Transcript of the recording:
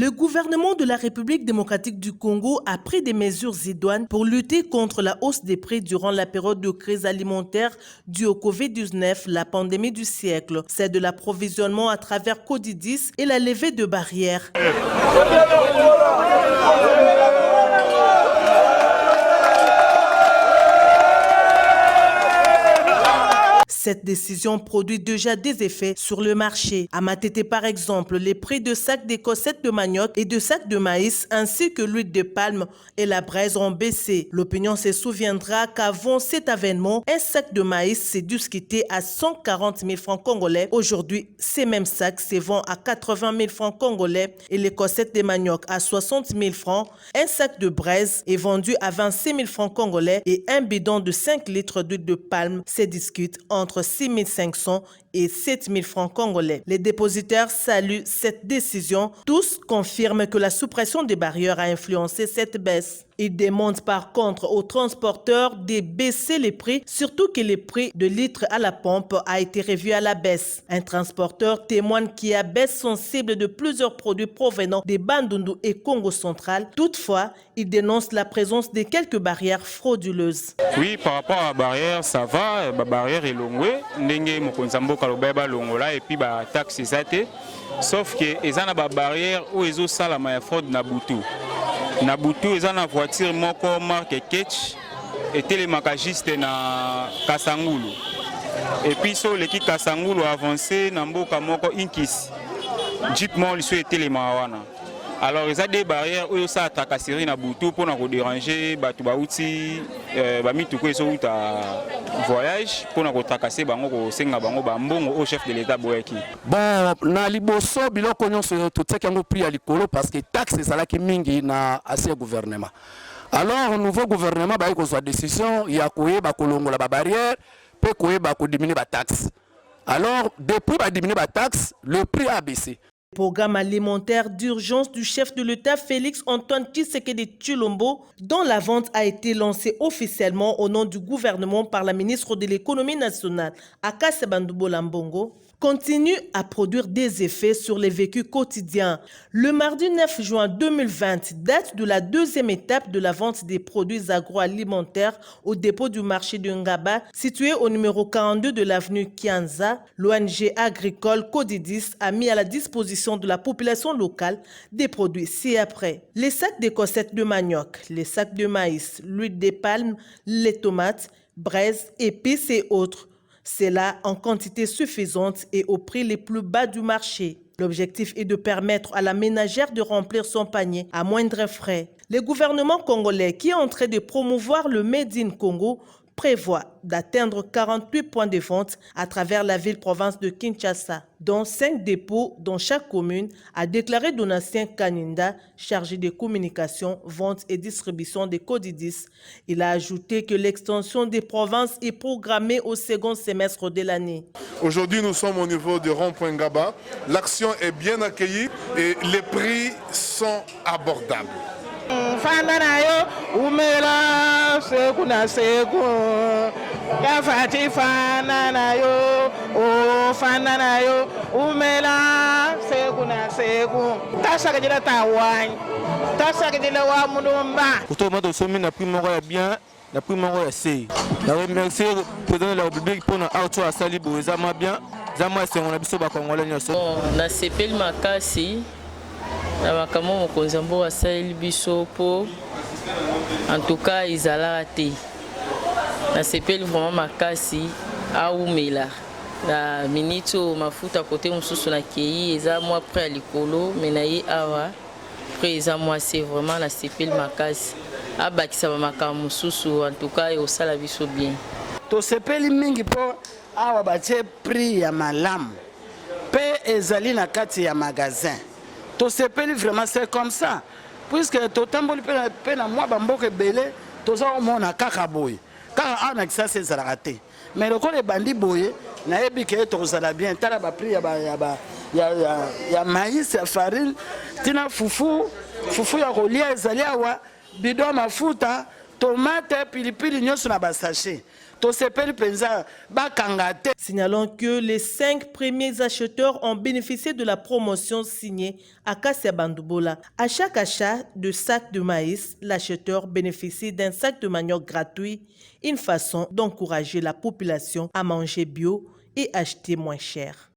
Le gouvernement de la République démocratique du Congo a pris des mesures idoines pour lutter contre la hausse des prix durant la période de crise alimentaire due au Covid-19, la pandémie du siècle. C'est de l'approvisionnement à travers Codidis et la levée de barrières. Cette décision produit déjà des effets sur le marché. À Matete, par exemple, les prix de sacs des cossettes de manioc et de sacs de maïs ainsi que l'huile de palme et la braise ont baissé. L'opinion se souviendra qu'avant cet avènement, un sac de maïs s'est dû se quitter à 140 000 francs congolais. Aujourd'hui, ces mêmes sacs se vendent à 80 000 francs congolais et les cossettes de manioc à 60 000 francs. Un sac de braise est vendu à 26 000 francs congolais et un bidon de 5 litres d'huile de palme se discute entre 6 500 et 7 000 francs congolais. Les dépositaires saluent cette décision. Tous confirment que la suppression des barrières a influencé cette baisse. Ils demandent par contre aux transporteurs de baisser les prix, surtout que le prix de litre à la pompe a été revu à la baisse. Un transporteur témoigne qu'il y a baisse sensible de plusieurs produits provenant des Bandundu et Congo central. Toutefois, il dénonce la présence de quelques barrières frauduleuses. Oui, par rapport à la barrière, ça va. La barrière est longue. Ndenge mokonzambo kalobeba longola et puis ba taxe zate. Sauf que les ana ba barrière où ils ont ça la ma fraude na butu. Na butu ils ana voiture moko marque Ketch et télémacagiste na Kasangulu. Et puis sur l'équipe Kasangulu avancé na mboka moko Inkis. Jeep mon lui était les mawana. Alors ils ont des barrières où ça tracasserie na butu pour nous déranger batu ba outi ba mituko eso uta voyage pour nous tracasser bango ko senga bango ba mbongo au chef de l'état boyaki. Bon na liboso biloko nyonso toteki yango prix ya likolo parce que taxe ezalaki mingi na ancien gouvernement. Alors nouveau gouvernement ba ko décision ya koyeba kolongola ba barrière pe koyeba ko diminuer ba taxe. Alors depuis ba diminuer ba taxe, le prix a baissé. Le programme alimentaire d'urgence du chef de l'État Félix Antoine Tshisekedi Tshilombo, dont la vente a été lancée officiellement au nom du gouvernement par la ministre de l'économie nationale, Akasse Bandoubo Lambongo, continue à produire des effets sur les vécus quotidiens. Le mardi 9 juin 2020, date de la deuxième étape de la vente des produits agroalimentaires au dépôt du marché de Ngaba, situé au numéro 42 de l'avenue Kianza. L'ONG agricole Codidis a mis à la disposition de la population locale des produits ci-après. Les sacs de cossettes de manioc, les sacs de maïs, l'huile de palme, les tomates, braises, épices et autres. C'est là en quantité suffisante et au prix les plus bas du marché. L'objectif est de permettre à la ménagère de remplir son panier à moindre frais. Le gouvernement congolais, qui est en train de promouvoir le Made in Congo, prévoit d'atteindre 48 points de vente à travers la ville-province de Kinshasa, dont 5 dépôts dans chaque commune, a déclaré Donatien Kaninda, chargé de communication, vente et distribution des Codidis. Il a ajouté que l'extension des provinces est programmée au second semestre de l'année. Aujourd'hui, nous sommes au niveau de rond-point Ngaba. L'action est bien accueillie et les prix sont abordables. En tout cas, ils allaient rater. Na sepeli vraiment makasi aumela. La minito mafuta côté mususu na kei eza moi près à likolo menayi awa près eza moi c'est vraiment la sepeli makasi. Abakisa ba makamu mususu en tout cas au sala biso bien. To sepeli mingi po awa batie prix ya malamu. Pe ezali na kati ya magasin. To sepeli vraiment c'est comme ça. Puisque totamboli pe na moi bamboke belé toza omona kaka boye. Car on a que ça c'est raté. Mais le les bandits boye na yebi ke to ça bien tala ba prix ya maïs ya farine tina fufu ya rolia ezali awa bidon mafuta tomate pilipili nyoso na ba sachet. Signalons que les 5 premiers acheteurs ont bénéficié de la promotion signée à Kassia Bandoubola. À chaque achat de sac de maïs, l'acheteur bénéficie d'un sac de manioc gratuit, une façon d'encourager la population à manger bio et acheter moins cher.